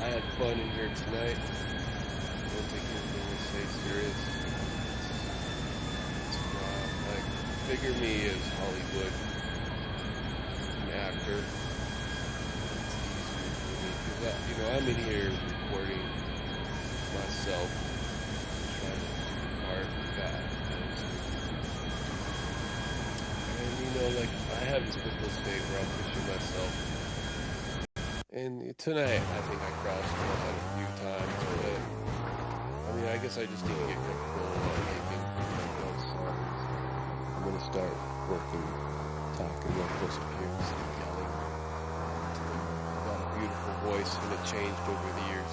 I had fun in here tonight. I don't take anything we say serious. It's wild. Like, figure me as Hollywood, an actor. It's easier for me because I'm in here recording myself, trying to do art with God. And like I have this mental state where I'm pushing myself. And tonight, I think I crossed it a few times, but I mean, I guess I just need to get comfortable making those songs. I'm gonna start working, talking real close up here instead of yelling. I've got a beautiful voice, and it changed over the years.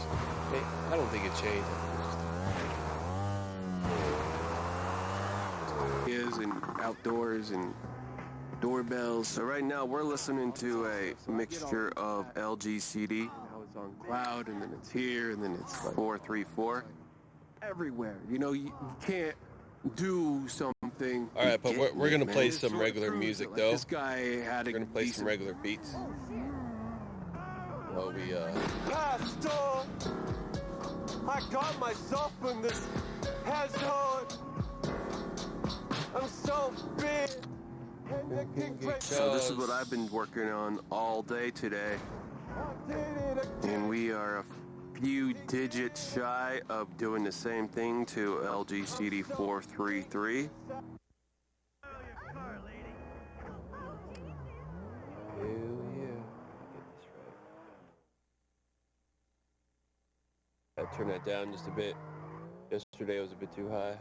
Hey, I don't think it changed. Is and outdoors and doorbells. So right now we're listening to a mixture of LGCD. Now it's on cloud, and then it's here, and then it's 434. Everywhere. You know, you can't do something. All right, but we're gonna play some regular music though. This guy had we're gonna play some regular beats. Well, we Pastor, I got myself in this hazard. I'm so big. So this is what I've been working on all day today, and we are a few digits shy of doing the same thing to LGCD 433. Hell yeah. I turned that down just a bit. Yesterday was a bit too high.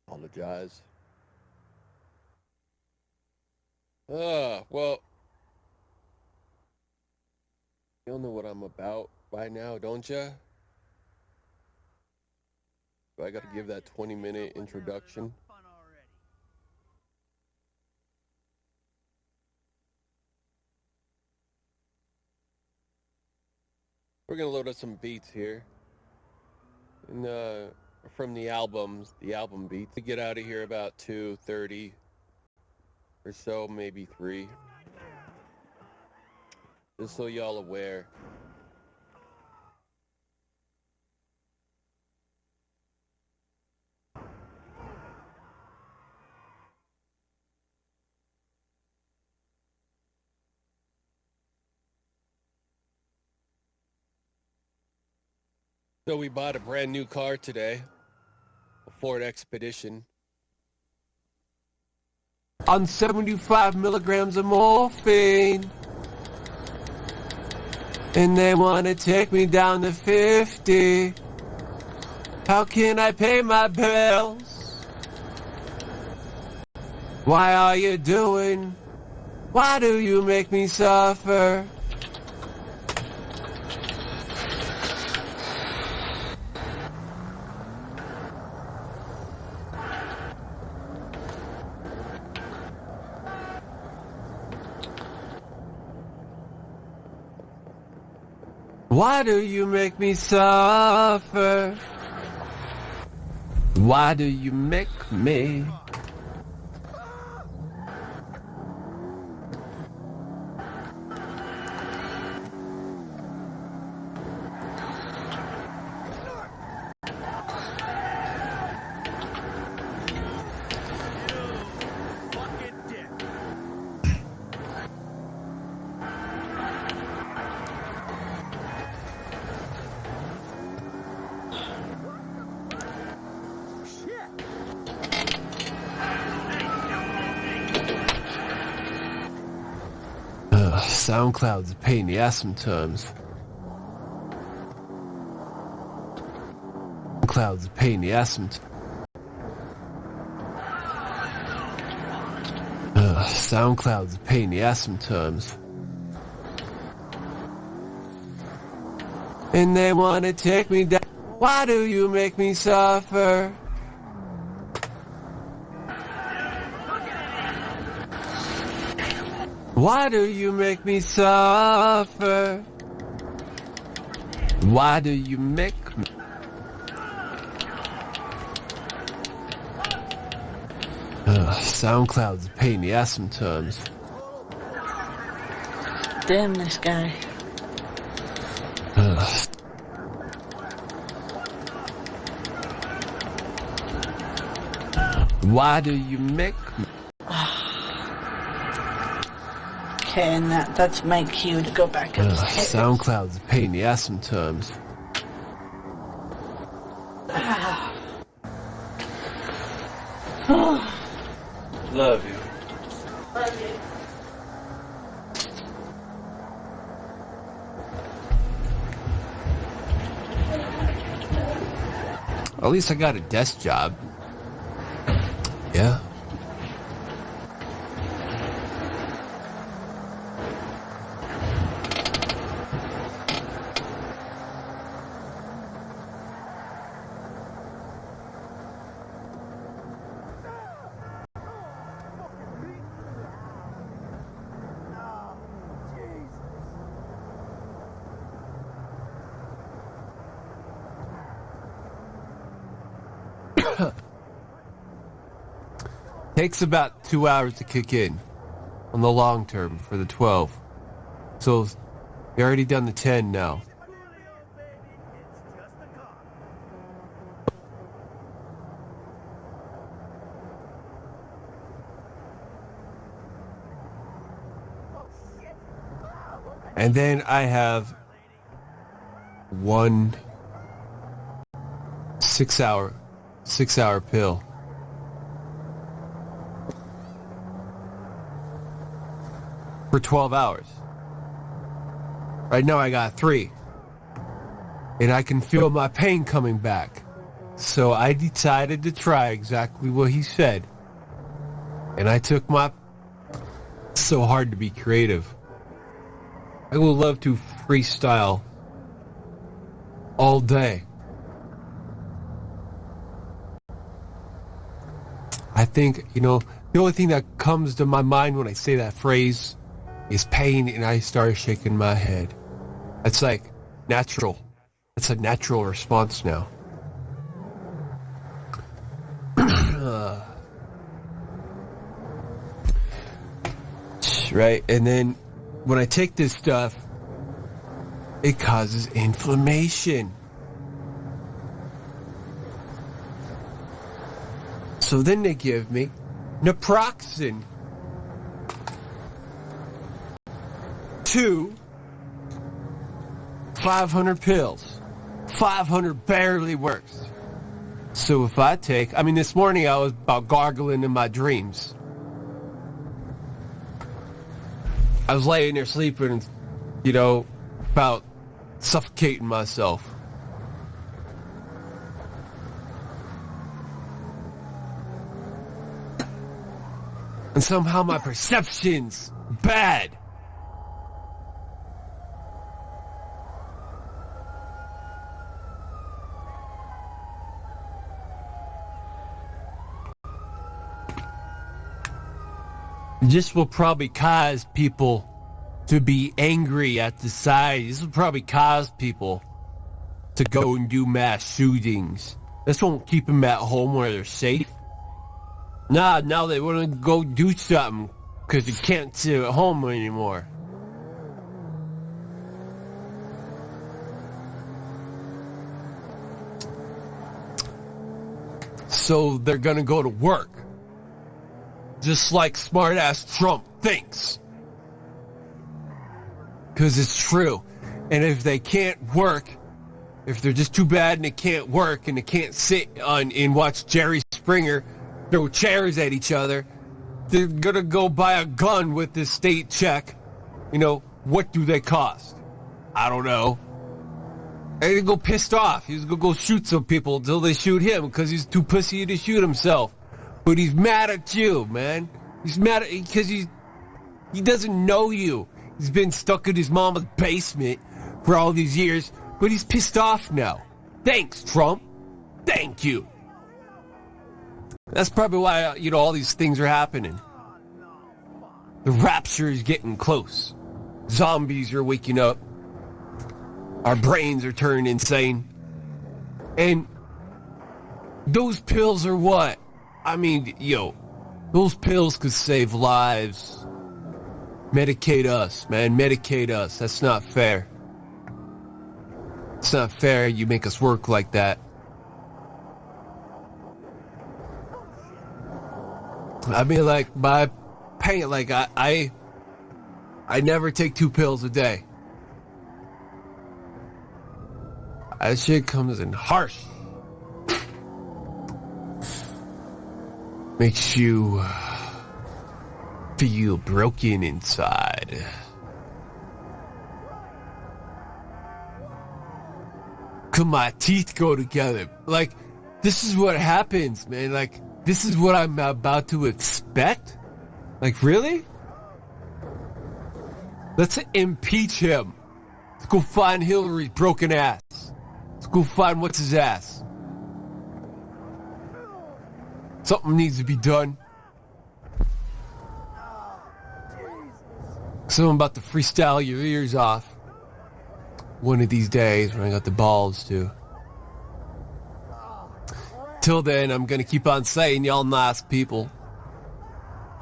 Apologize. Well, you'll know what I'm about by now, don't ya? I gotta give that 20-minute introduction. We're gonna load up some beats here. And, from the album beats. We get out of here about 2:30 or so, maybe 3. Just so y'all aware. So we bought a brand new car today, a Ford Expedition. On 75 milligrams of morphine. And they want to take me down to 50. How can I pay my bills? Why are you doing? Why do you make me suffer? Why do you make me suffer? Why do you make me? SoundCloud's a pain in the ass sometimes. SoundCloud's a pain in the ass sometimes. SoundCloud's a pain in the ass sometimes. And they want to take me down. Why do you make me suffer? Why do you make me suffer? Why do you make me? SoundCloud's a pain in the ass sometimes. Damn this guy. Why do you make me? Okay, and that's my cue to go back up. SoundCloud's a pain in the ass sometimes. Love you. Love you. At least I got a desk job. Yeah. Takes about 2 hours to kick in on the long term for the 12. So you're already done the 10 now. And then I have one 6 hour pill. For 12 hours. Right now I got 3. And I can feel my pain coming back. So I decided to try exactly what he said. And I took my... It's so hard to be creative. I would love to freestyle all day. I think, the only thing that comes to my mind when I say that phrase is pain, and I started shaking my head. That's like natural. That's a natural response now. Right, and then when I take this stuff, it causes inflammation. So then they give me naproxen. 2 500 pills. 500 barely works. So if I take... this morning I was about gargling in my dreams. I was laying there sleeping, about suffocating myself. And somehow my perception's bad. This will probably cause people to be angry at society. This will probably cause people to go and do mass shootings. This won't keep them at home where they're safe. Now they want to go do something because you can't sit at home anymore. So they're going to go to work. Just like smart-ass Trump thinks. Because it's true. And if they can't work, if they're just too bad and they can't work and they can't sit and watch Jerry Springer throw chairs at each other, they're going to go buy a gun with this state check. What do they cost? I don't know. And they go pissed off. He's going to go shoot some people until they shoot him because he's too pussy to shoot himself. But he's mad at you, man. He's mad because he doesn't know you. He's been stuck in his mama's basement for all these years, but he's pissed off now. Thanks, Trump. Thank you. That's probably why, all these things are happening. The rapture is getting close. Zombies are waking up. Our brains are turning insane. And those pills are what? Those pills could save lives. Medicate us, man. Medicate us. That's not fair. It's not fair you make us work like that. I mean, like, my pain, like, I never take 2 pills a day. That shit comes in harsh. Makes you feel broken inside. Could my teeth go together? Like, this is what happens, man. Like, this is what I'm about to expect? Like, really? Let's impeach him. Let's go find Hillary's broken ass. Let's go find what's his ass. Something needs to be done. So I'm about to freestyle your ears off. One of these days when I got the balls to. Till then, I'm gonna keep on saying y'all nice people.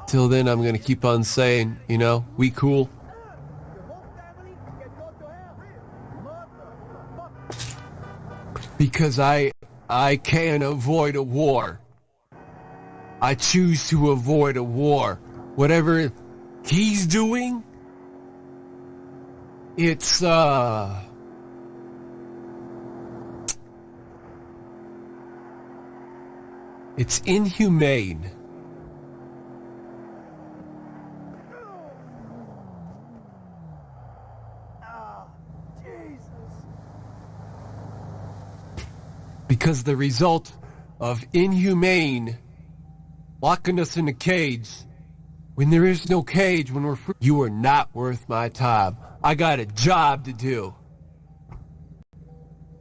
Till then, I'm gonna keep on saying, you know, we cool. Because I can't avoid a war. I choose to avoid a war. Whatever he's doing, it's inhumane. Because the result of inhumane locking us in a cage when there is no cage, when we're free, you are not worth my time. I got a job to do.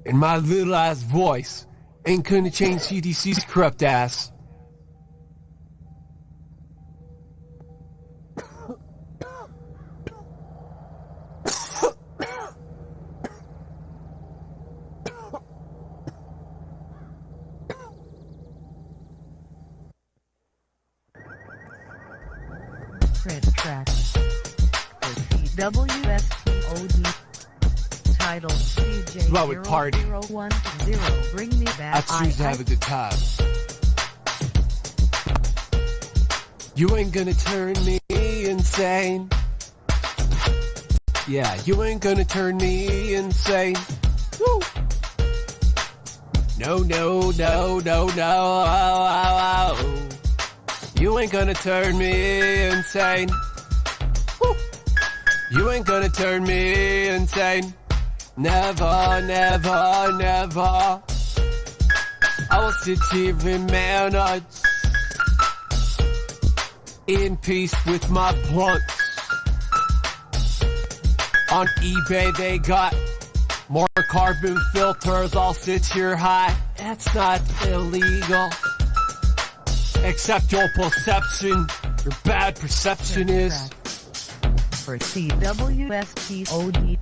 And my little ass voice ain't gonna change CDC's corrupt ass. Print track for CWSPOD titled Love it, party. CJ0010 Bring Me I Back. choose to have a good time. You ain't gonna turn me insane. Yeah, you ain't gonna turn me insane. Woo. No, no, no, no, no. Oh, oh, oh. You ain't gonna turn me insane. Woo. You ain't gonna turn me insane. Never, never, never. I will sit here and manage in peace with my blunts. On eBay they got more carbon filters. I'll sit here high. That's not illegal. Except your perception. Your bad perception is. For CWSPOD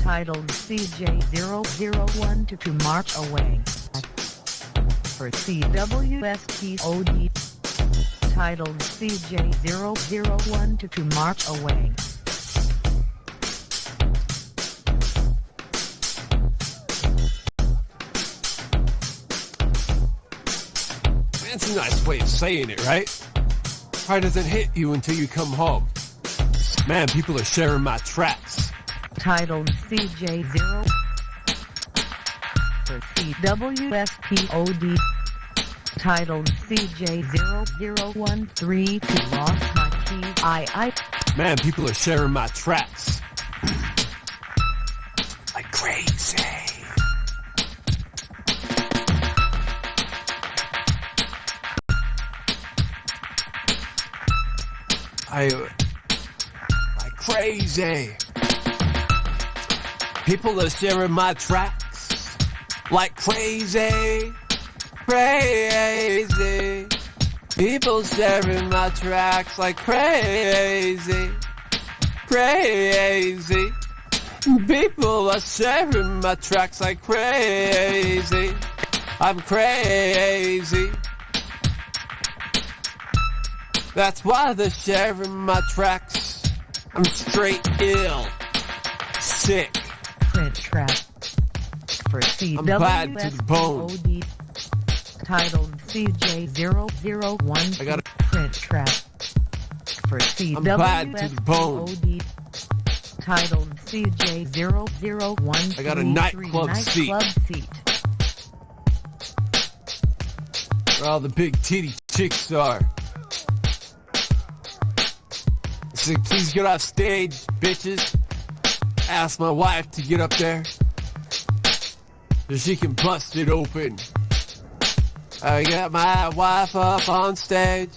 titled CJ0012 to March Away. For CWSPOD titled CJ0012 to March Away. That's a nice way of saying it, right? Probably doesn't hit you until you come home. Man, people are sharing my tracks. Titled CJ0 for CWSPOD titled CJ0013 to lost my keys. I Man, people are sharing my tracks. Like crazy. Like crazy. People are sharing my tracks like crazy, crazy. People sharing my tracks like crazy, crazy. People are sharing my tracks like crazy. I'm crazy. That's why they're sharing my tracks. I'm straight ill, sick. print track for I'm bad to the bone. CWSPOD, titled CJ001 I got a print track for I'm bad to the bone. CWSPOD, titled CJ001 I got a nightclub seat. Where all the big titty chicks are. I said, please get off stage, bitches. Ask my wife to get up there so she can bust it open. I got my wife up on stage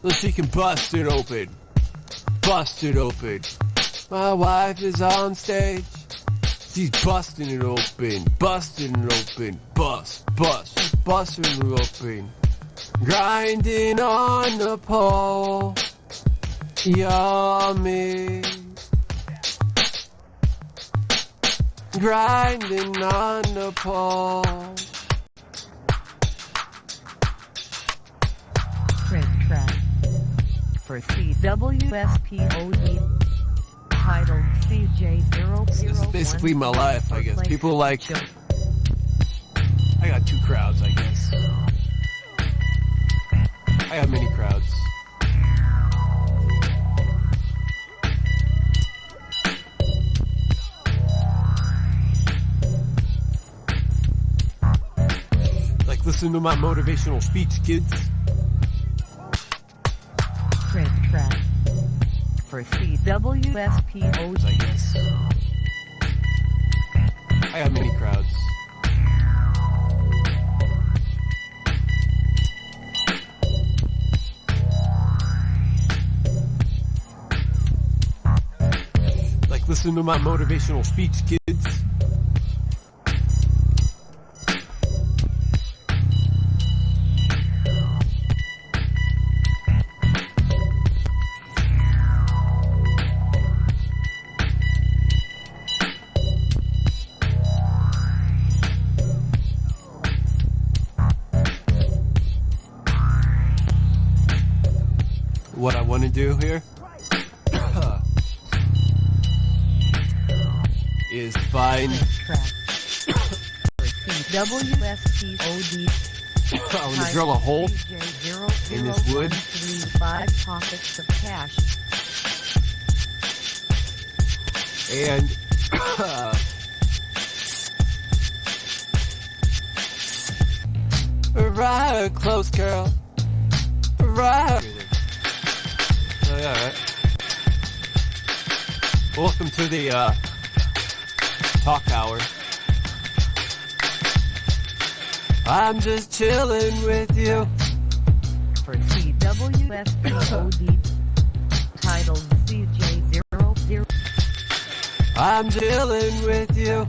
so she can bust it open. Bust it open. My wife is on stage. She's busting it open. Busting it open. Bust. She's busting it open. Grinding on the pole. Yummy. Grinding on the pole. Print track for CWSPOD, titled CJ001. This is basically my life, I guess. People like... I got two crowds, I guess. I have many crowds. Like, listen to my motivational speech, kids. Print track for CWSPOD, I guess. I have many crowds. Like, listen to my motivational speech, kids. What I want to do here is find print track for CWSPOD, I want to drill a hole in this wood. 5 pockets of cash. And right close, girl. Right. Oh, yeah, right. Welcome to the talk hour. I'm just chilling with you. For CWSPOD, titled CJ00. I'm chilling with you.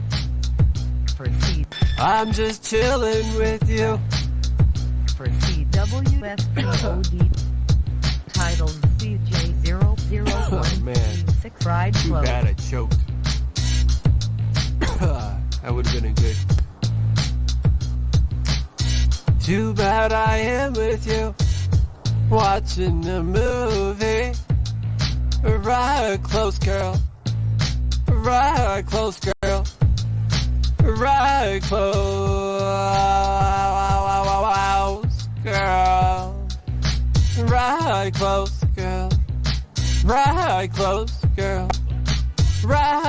For C I'm just chilling with you. for CWSPOD, titled CJ001. Oh, man. 6 ride Too float. bad I choked. That would have been a good. Too bad I am with you, watching a movie. Right close, girl. Right close, girl. Right close, girl. Right close, girl. Right close, girl. Right.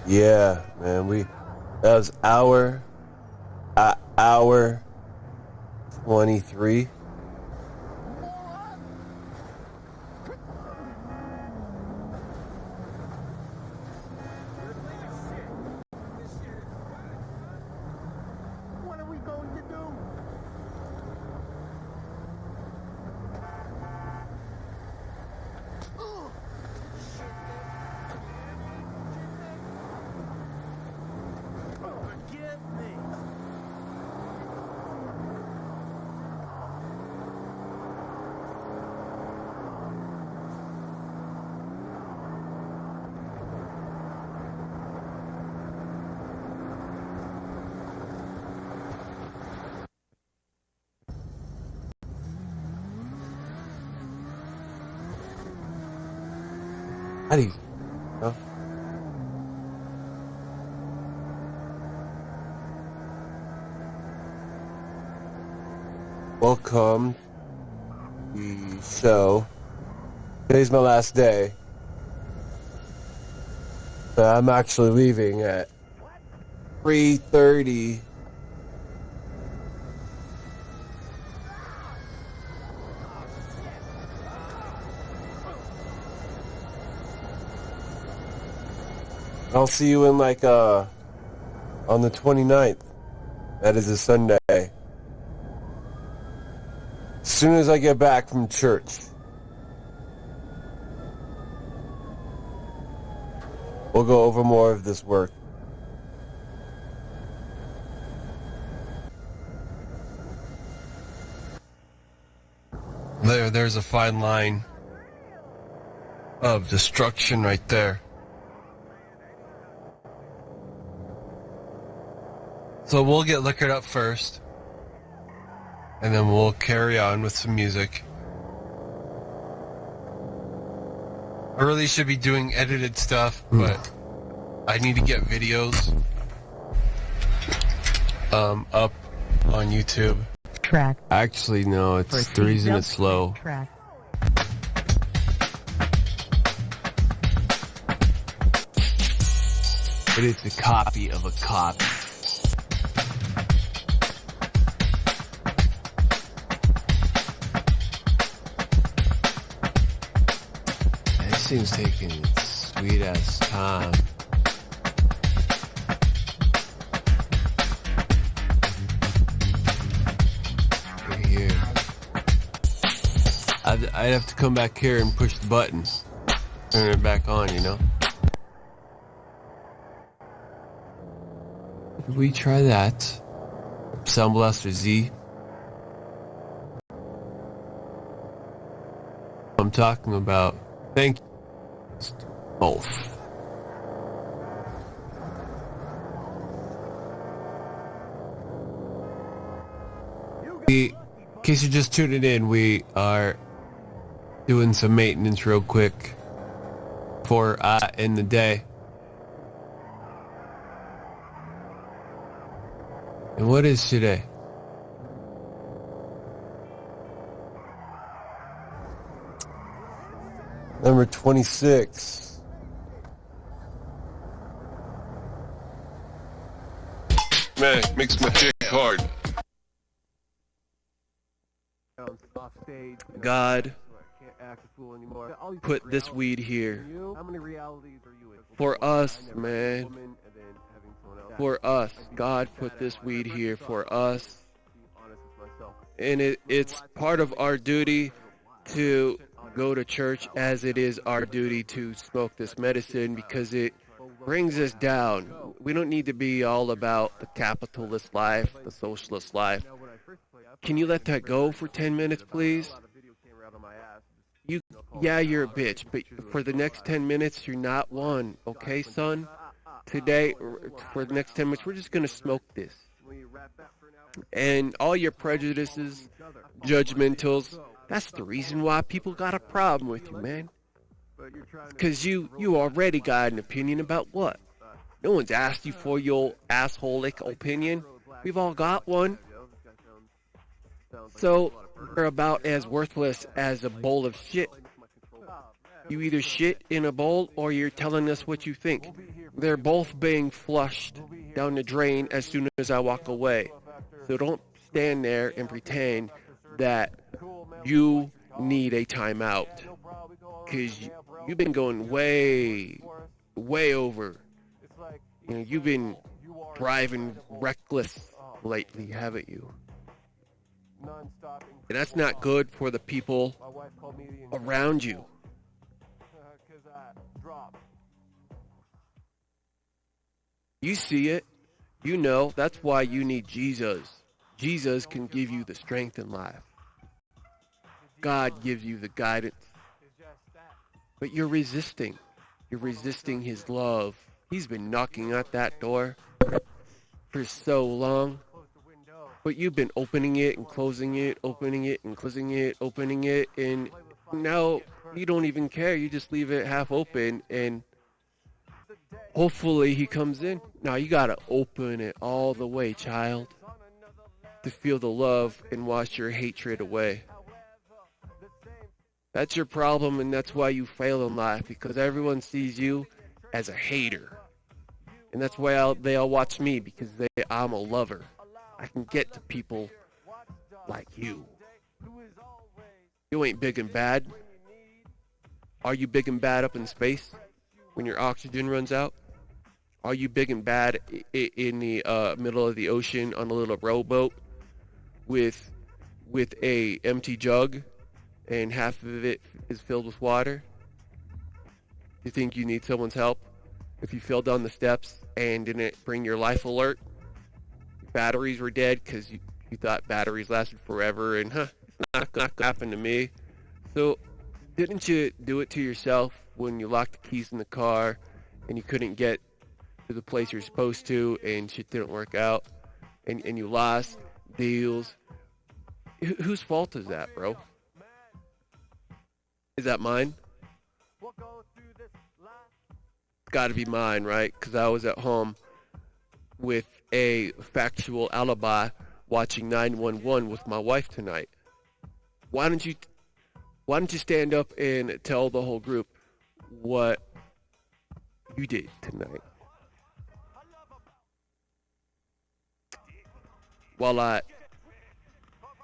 Yeah, man. That was hour 23. What are we going to do? Forgive me. How do you? Huh? Welcome to the show. Today's my last day. But I'm actually leaving at 3:30. I'll see you in on the 29th. That is a Sunday. As soon as I get back from church. We'll go over more of this work. There's a fine line of destruction right there. So we'll get liquored up first, and then we'll carry on with some music. I really should be doing edited stuff, but I need to get videos up on YouTube. Track. Actually, no, it's the reason it's slow. Track. But it's a copy of a copy. This thing's taking sweet ass time. Right here. I'd have to come back here and push the button. Turn it back on, you know? Did we try that? Sound Blaster Z? I'm talking about. Thank you. Both. In case you're just tuning in, we are doing some maintenance real quick for in the day. And what is today? Number 26. Man, makes my dick hard. God put this weed here. For us, man. For us. God put this weed here for us. And it's part of our duty to go to church, as it is our duty to smoke this medicine, because it brings us down. We don't need to be all about the capitalist life, the socialist life. Can you let that go for 10 minutes, please? Yeah, you're a bitch, but for the next 10 minutes, you're not one. Okay, son? Today, for the next 10 minutes, we're just going to smoke this. And all your prejudices, judgmentals, that's the reason why people got a problem with you, man. Because you already got an opinion about what? No one's asked you for your asshole-ic opinion. We've all got one. So, you're about as worthless as a bowl of shit. You either shit in a bowl or you're telling us what you think. They're both being flushed down the drain as soon as I walk away. So don't stand there and pretend that you need a timeout. Because you've been going way over. You know, you've been driving reckless lately, haven't you? And that's not good for the people around you. You see it. You know. That's why you need Jesus. Jesus can give you the strength in life. God gives you the guidance. But you're resisting. You're resisting His love. He's been knocking at that door for so long. But you've been opening it and closing it, opening it and closing it, opening it, and now You don't even care. You just leave it half open, and hopefully he comes in. Now you gotta open it all the way, child, to feel the love and wash your hatred away. That's your problem, and that's why you fail in life, because everyone sees you as a hater. And that's why they all watch me, because I'm a lover. I can get to people like you. You ain't big and bad. Are you big and bad up in space when your oxygen runs out? Are you big and bad in the middle of the ocean on a little rowboat with a empty jug and half of it is filled with water? You think you need someone's help? If you fell down the steps and didn't bring your life alert, batteries were dead because you thought batteries lasted forever, and it's not gonna happen to me. So didn't you do it to yourself when you locked the keys in the car and you couldn't get to the place you're supposed to and shit didn't work out and you lost deals? Whose fault is that, bro? Is that mine? It's got to be mine, right? Because I was at home with a factual alibi watching 911 with my wife tonight. Why don't you stand up and tell the whole group what you did tonight? While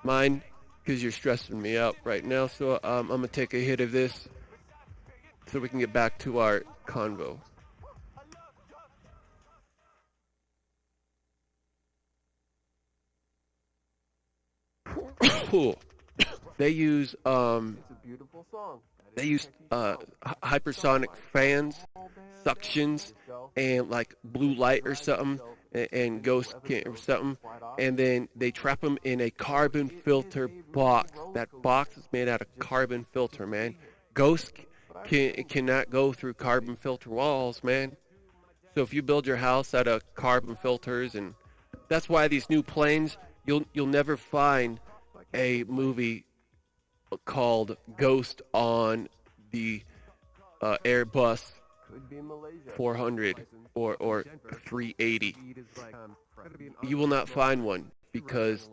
mine, because you're stressing me out right now, so I'm going to take a hit of this so we can get back to our convo. They use hypersonic fans, suctions, and like blue light or something, and ghost or something, and then they trap them in a carbon filter box. That box is made out of carbon filter, man. Ghosts cannot go through carbon filter walls, man. So if you build your house out of carbon filters, and that's why these new planes, you'll never find a movie called Ghost on the Airbus 400 or 380. You will not find one because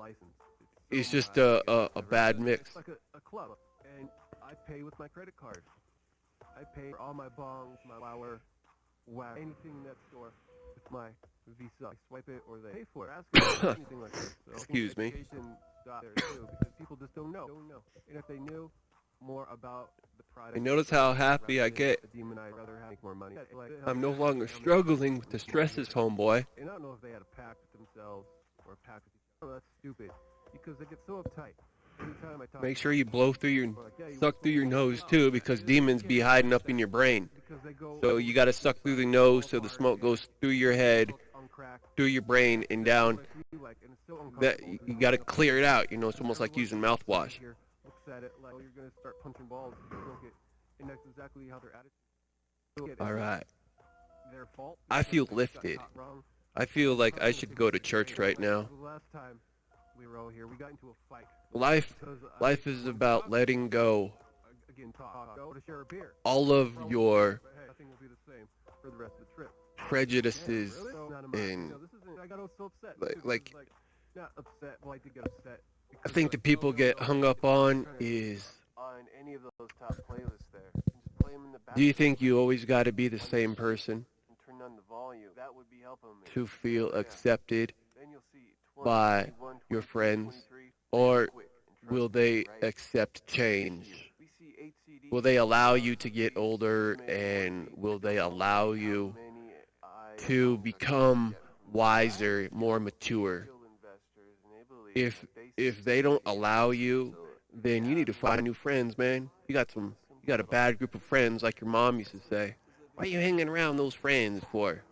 it's just a bad mix. Like a club, and I pay with my credit card. I pay for all my bongs, my flour, anything in that store with my Visa. I swipe it or they pay for it. Ask for anything like that. So Excuse me. there too, because people just don't know. And if they knew more about the product, And notice how happy I get. I'd rather make more money. I'm no longer struggling with the stresses, homeboy. And I don't know if they had a pact with themselves or a pact with each other. Oh, that's stupid. Because they get so uptight. Anytime I talk Make sure you blow through your, suck through your nose too, because demons be hiding up in your brain. So you gotta suck through the nose so the smoke goes through your head, through your brain, and down. That you gotta clear it out. You know, it's almost like using mouthwash. Looks at it like you're gonna start punching balls if you smoke it, and that's exactly how their attitude. All right. Their fault. I feel lifted. I feel like I should go to church right now. Last time we were all here, we got into a fight. Life is about letting go Again, go to share a beer. all of your Nothing will be the same for the rest of the trip. prejudices and I got so upset. like Not upset, but I did get upset. I think the people get hung up on is, On any of those top playlists there, just play them in the back. do you think you always got to be the same person And turn on the volume. That would be helping me. to feel accepted Then you'll see by your friends, or will they accept change? We see 8 CDs. Will they allow you to get older, and will they allow you to become wiser, more mature? If they don't allow you, then you need to find new friends, man. You got a bad group of friends, like your mom used to say. Why are you hanging around those friends for?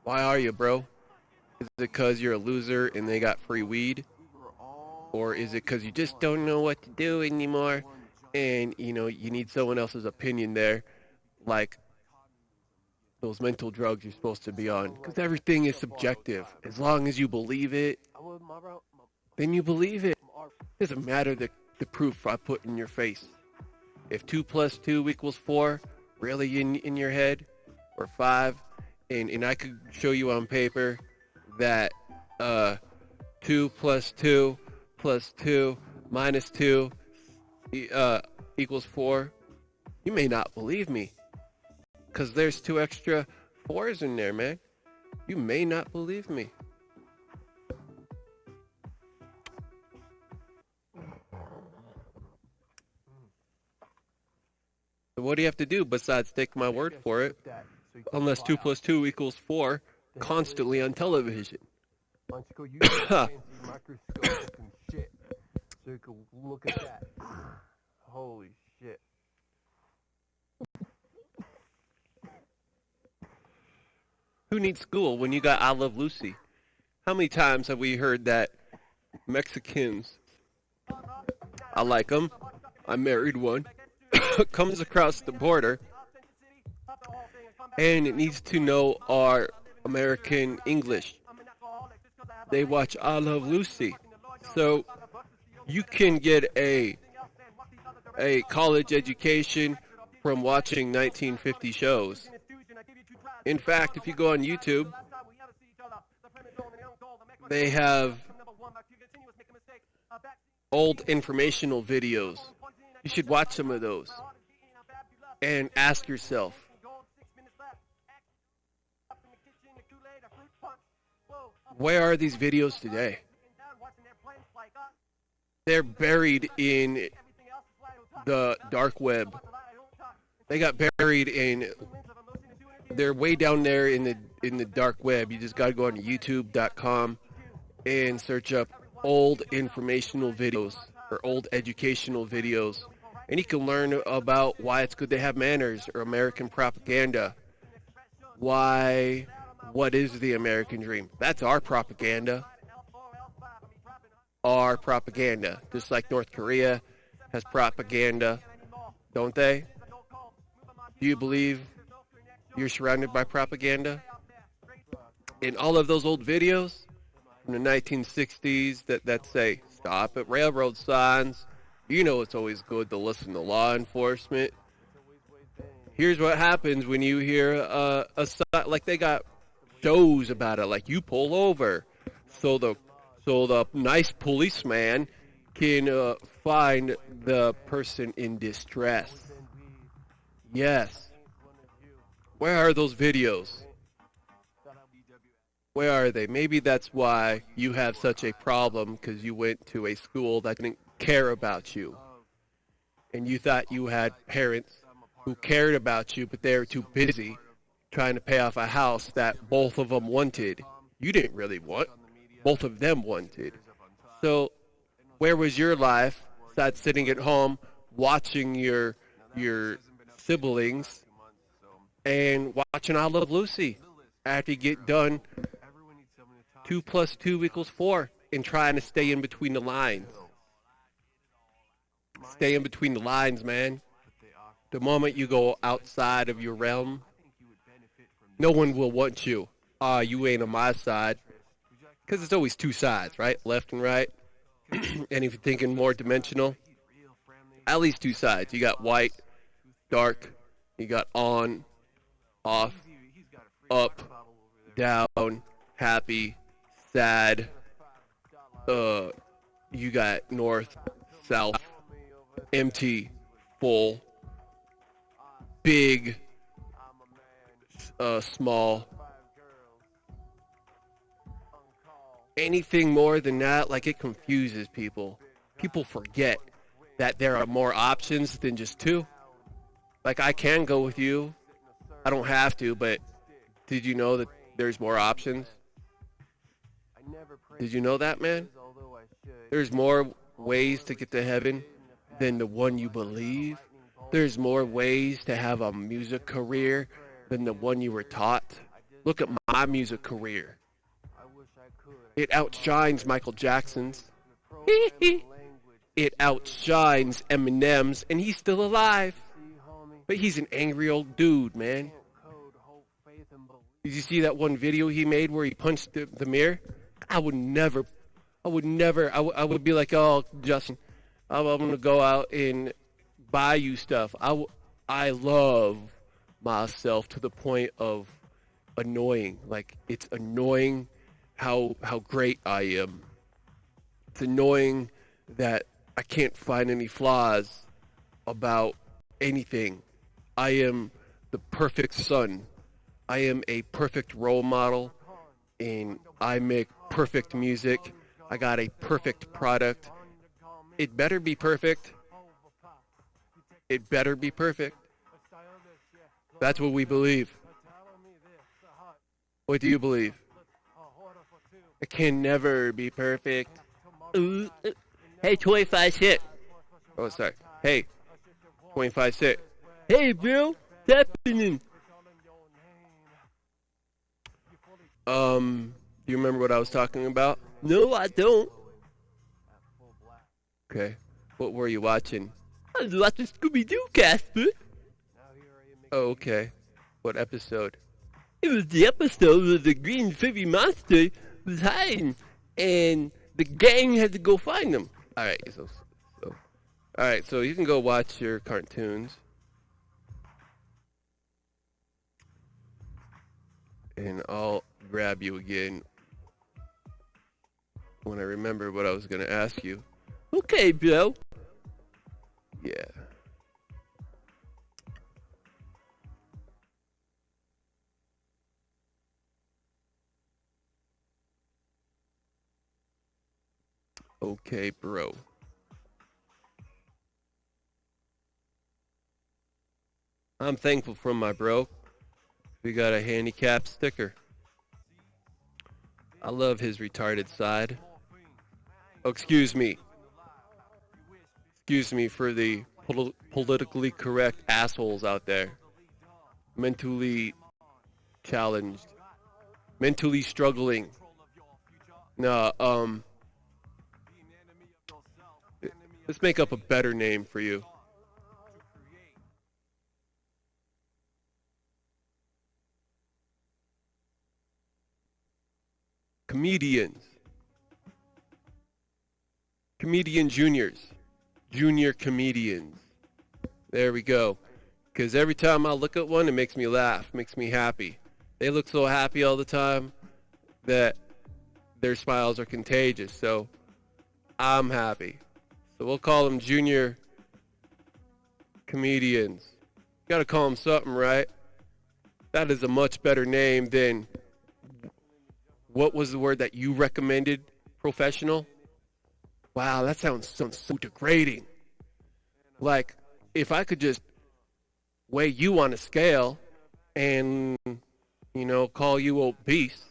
Why are you, bro? Is it because you're a loser and they got free weed? Or is it because you just don't know what to do anymore and, you know, you need someone else's opinion there, like those mental drugs you're supposed to be on? Because everything is subjective. As long as you believe it, then you believe it. It doesn't matter the the proof I put in your face. If 2 plus 2 equals 4, really in your head, or 5, and I could show you on paper that 2 plus 2 plus 2 minus 2 equals 4, you may not believe me. Because there's 2 extra 4s in there, man. You may not believe me. So what do you have to do besides take my word for it? Unless 2 plus 2 equals 4 constantly on television. Why don't you go use your fancy microscope and shit so you can look at that. Holy shit. Who needs school when you got I Love Lucy? How many times have we heard that Mexicans, I like them, I married one, comes across the border and it needs to know our American English. They watch I Love Lucy. So you can get a college education from watching 1950 shows. In fact, if you go on YouTube, they have old informational videos. You should watch some of those and ask yourself, where are these videos today? They're buried in the dark web. They got buried in, they're way down there in the dark web. You just got to go on to youtube.com and search up old informational videos or old educational videos. And you can learn about why it's good to have manners or American propaganda. What is the American dream? That's our propaganda. Our propaganda. Just like North Korea has propaganda, don't they? Do you believe you're surrounded by propaganda? In all of those old videos from the 1960s that say, stop at railroad signs, you know it's always good to listen to law enforcement. Here's what happens when you hear a sign, like they got shows about it, like you pull over, so the nice policeman can find the person in distress. Yes. Where are those videos? Where are they? Maybe that's why you have such a problem, because you went to a school that didn't care about you. And you thought you had parents who cared about you, but they were too busy trying to pay off a house that both of them wanted. You didn't really want. Both of them wanted. So where was your life besides sitting at home watching your siblings and watching I Love Lucy after you get done 2 plus 2 equals 4 and trying to stay in between the lines? Stay in between the lines, man. The moment you go outside of your realm, no one will want you. You ain't on my side. Because it's always 2 sides, right? Left and right. And if you're thinking more dimensional, at least 2 sides. You got white, dark. You got on, off, up, down, happy, sad. You got north, south, empty, full, big, small. Anything more than that, like, it confuses people. People forget that there are more options than just 2. Like, I can go with you. I don't have to, but did you know that there's more options? Did you know that, man? There's more ways to get to heaven than the one you believe. There's more ways to have a music career than the one you were taught. Look at my music career. It outshines Michael Jackson's. It outshines Eminem's, and he's still alive. But he's an angry old dude, man. Did you see that one video he made where he punched the mirror? I would be like, oh, Justin, I'm going to go out and buy you stuff. I love myself to the point of annoying. Like, it's annoying how great I am. It's annoying that I can't find any flaws about anything. I am the perfect son. I am a perfect role model, and I make perfect music. I got a perfect product. It better be perfect. It better be perfect. That's what we believe. What do you believe? It can never be perfect. Hey, 25 cent. Oh, sorry. Hey, 25 cent. Hey, bro. What's happening? Do you remember what I was talking about? No, I don't. Okay. What were you watching? I was watching Scooby-Doo, Casper. Oh, okay. What episode? It was the episode where the green furry monster was hiding, and the gang had to go find him. Alright, so you can go watch your cartoons. And I'll grab you again when I remember what I was going to ask you. Okay, bro. Yeah. Okay, bro. I'm thankful for my bro. We got a handicap sticker. I love his retarded side. Oh, excuse me. Excuse me for the politically correct assholes out there. Mentally challenged. Mentally struggling. No, let's make up a better name for you. Comedians. Comedian juniors. Junior comedians. There we go. Because every time I look at one, it makes me laugh, makes me happy. They look so happy all the time that their smiles are contagious. So I'm happy. So we'll call them junior comedians. You gotta call them something, right? That is a much better name than, what was the word that you recommended? Professional? Wow, that sounds so degrading. Like, if I could just weigh you on a scale and, call you obese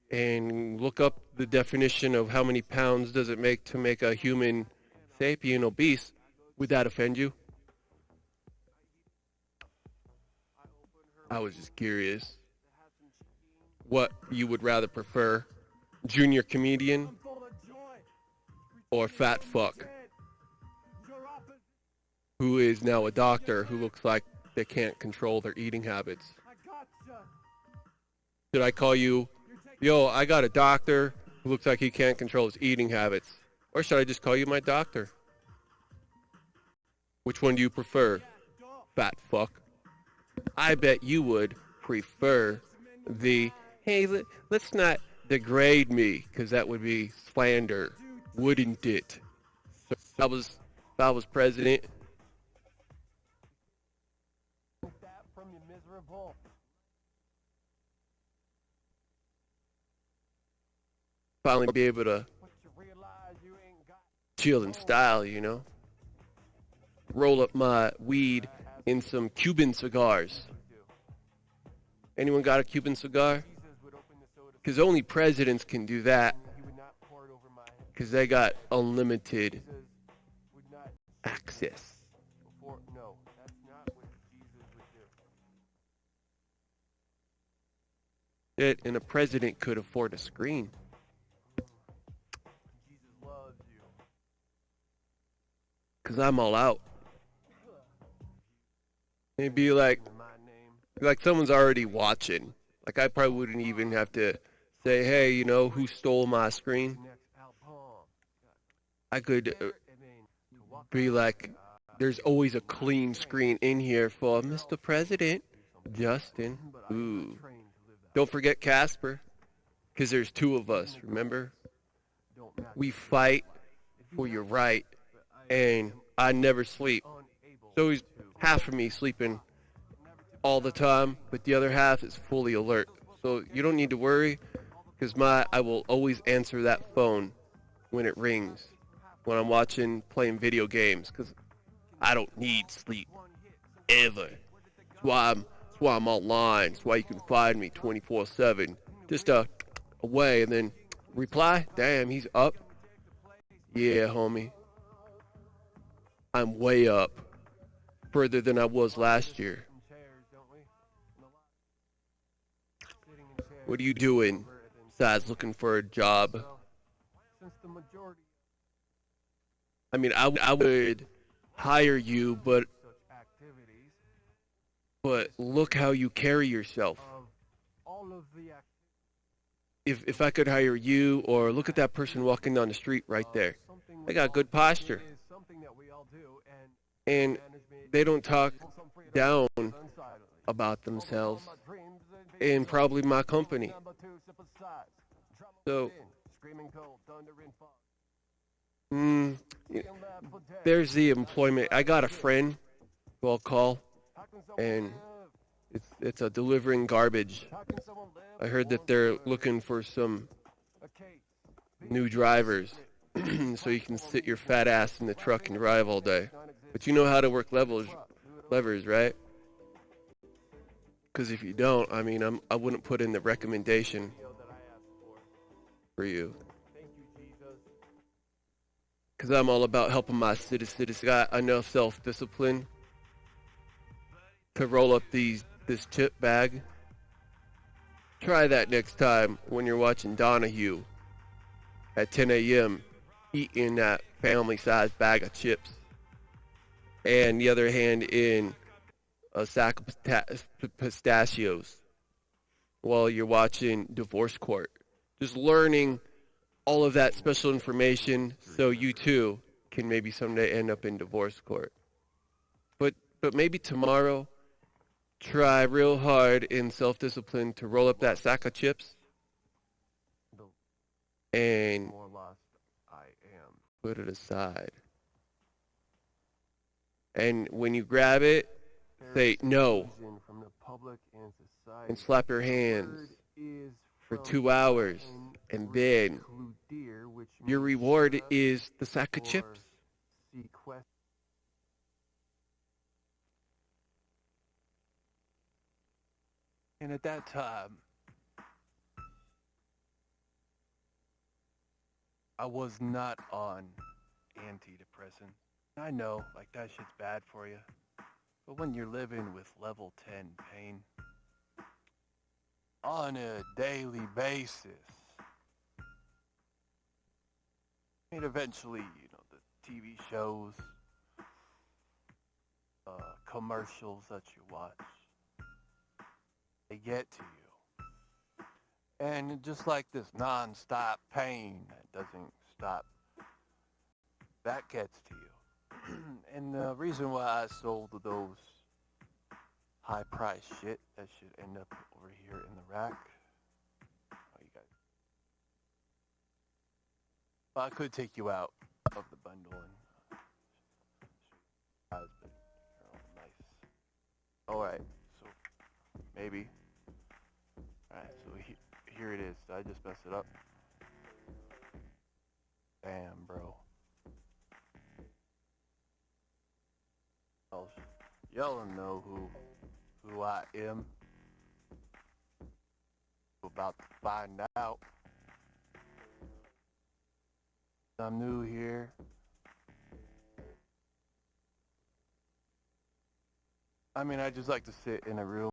and look up the definition of how many pounds does it make to make a human sapien obese, would that offend you? I was just curious what you would rather prefer, junior comedian or fat fuck who is now a doctor who looks like they can't control their eating habits. Should I call you, yo, I got a doctor who looks like he can't control his eating habits? Or should I just call you my doctor? Which one do you prefer, fat fuck? I bet you would prefer the, hey, let's not degrade me, because that would be slander, wouldn't it? So if I was president, finally be able to chill in style, roll up my weed in some Cuban cigars. Anyone got a Cuban cigar? Because only presidents can do that, because they got unlimited access. And a president could afford a screen. Because I'm all out. It'd be like someone's already watching. Like, I probably wouldn't even have to say, hey, who stole my screen? I could be like, there's always a clean screen in here for Mr. President, Justin. Ooh. Don't forget Casper, because there's two of us, remember? We fight for your right, and I never sleep. So he's half of me sleeping all the time, but the other half is fully alert. So you don't need to worry, because I will always answer that phone when it rings, when I'm playing video games, because I don't need sleep, ever. That's why I'm online. That's why you can find me 24/7. Just away, and then reply, damn, he's up. Yeah, homie. I'm way up, further than I was last year. What are you doing besides looking for a job? I mean, I would hire you, but look how you carry yourself. If I could hire you, or look at that person walking down the street right there. They got good posture. And they don't talk down about themselves in probably my company. So, there's the employment. I got a friend who I'll call, and it's a delivering garbage. I heard that they're looking for some new drivers, so you can sit your fat ass in the truck and drive all day. But you know how to work levers, right? Because if you don't, I mean, I wouldn't put in the recommendation for you. Because I'm all about helping my citizens. Got enough self-discipline to roll up this chip bag. Try that next time when you're watching Donahue at 10 a.m. eating that family-sized bag of chips. And the other hand in a sack of pistachios while you're watching Divorce Court. Just learning all of that special information so you too can maybe someday end up in divorce court. But maybe tomorrow, try real hard in self-discipline to roll up that sack of chips and put it aside. And when you grab it, say no and slap your hands for 2 hours, and then your reward is the sack of chips. And at that time, I was not on antidepressant. I know, like, that shit's bad for you. But when you're living with level 10 pain on a daily basis, I mean, eventually, the TV shows, commercials that you watch, they get to you. And just like this non-stop pain that doesn't stop, that gets to you. And the reason why I sold those high-priced shit that should end up over here in the rack, you guys. Well, I could take you out of the bundle and but you're all nice. All right, so maybe. All right, so here it is. Did I just mess it up? Damn, bro. Y'all know who I am. We're about to find out. I'm new here. I mean, I just like to sit in a room